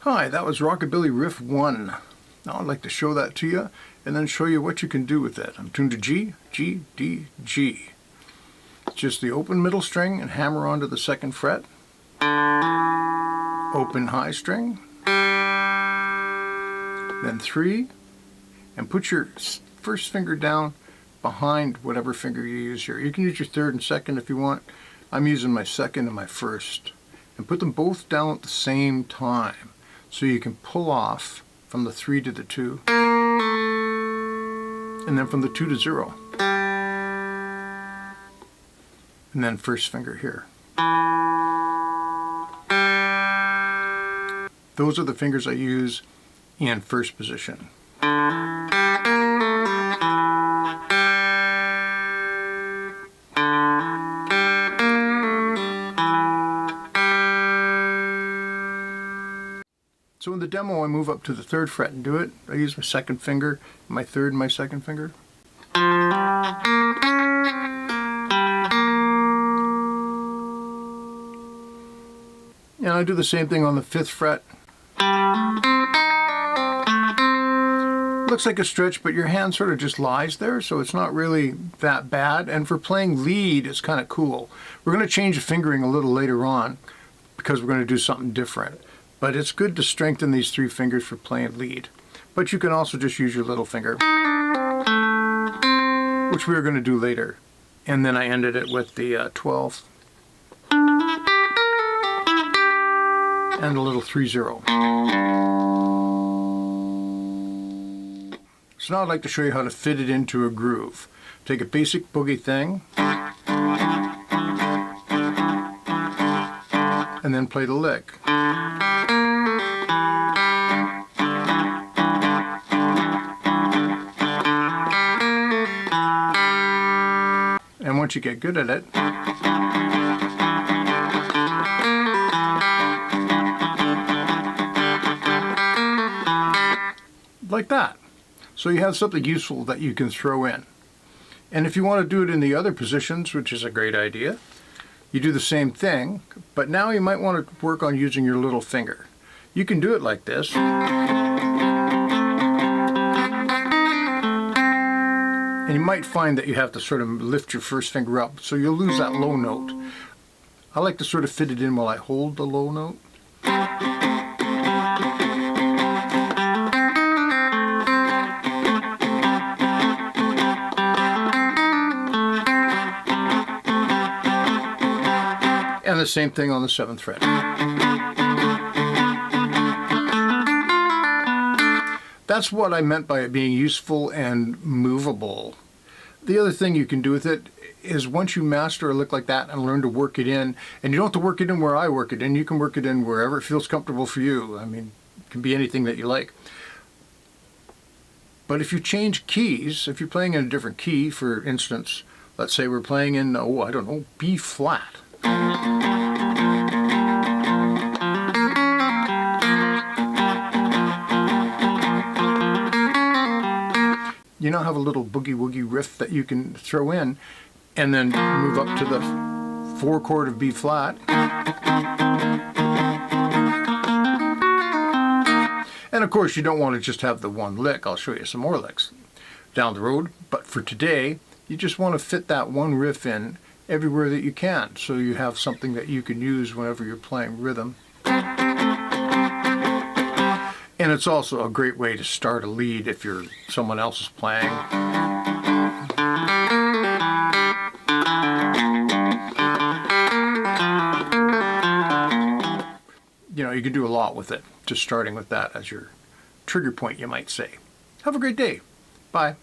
Hi, that was Rockabilly Riff 1. Now I'd like to show that to you and then show you what you can do with it. I'm tuned to G, G, D, G. It's just the open middle string and hammer onto the 2nd fret. Open high string. Then 3. And put your 1st finger down behind whatever finger you use here. You can use your 3rd and 2nd if you want. I'm using my 2nd and my 1st. And put them both down at the same time. So you can pull off from the 3 to the 2, and then from the 2 to 0, and then 1st finger here. Those are the fingers I use in 1st position. So in the demo I move up to the 3rd fret and do it. I use my 2nd finger, my 3rd and my 2nd finger. And I do the same thing on the 5th fret. Looks like a stretch, but your hand sort of just lies there, so it's not really that bad. And for playing lead, it's kind of cool. We're going to change the fingering a little later on because we're going to do something different. But it's good to strengthen these 3 fingers for playing lead. But you can also just use your little finger, which we're going to do later. And then I ended it with the 12th and a little 3-0. So now I'd like to show you how to fit it into a groove. Take a basic boogie thing and then play the lick. And once you get good at it, like that. So you have something useful that you can throw in. And if you want to do it in the other positions, which is a great idea, you do the same thing, but now you might want to work on using your little finger. You can do it like this. And you might find that you have to sort of lift your 1st finger up, so you'll lose that low note. I like to sort of fit it in while I hold the low note. And the same thing on the 7th fret. That's what I meant by it being useful and movable. The other thing you can do with it is once you master a lick like that and learn to work it in, and you don't have to work it in where I work it in, you can work it in wherever it feels comfortable for you. I mean, it can be anything that you like. But if you change keys, if you're playing in a different key, for instance, let's say we're playing in, oh, I don't know, B flat. You now have a little boogie-woogie riff that you can throw in and then move up to the 4 chord of B flat. And of course you don't want to just have the one lick. I'll show you some more licks down the road. But for today, you just want to fit that one riff in everywhere that you can, so you have something that you can use whenever you're playing rhythm. And it's also a great way to start a lead if someone else is playing. You know, you can do a lot with it, just starting with that as your trigger point, you might say. Have a great day. Bye.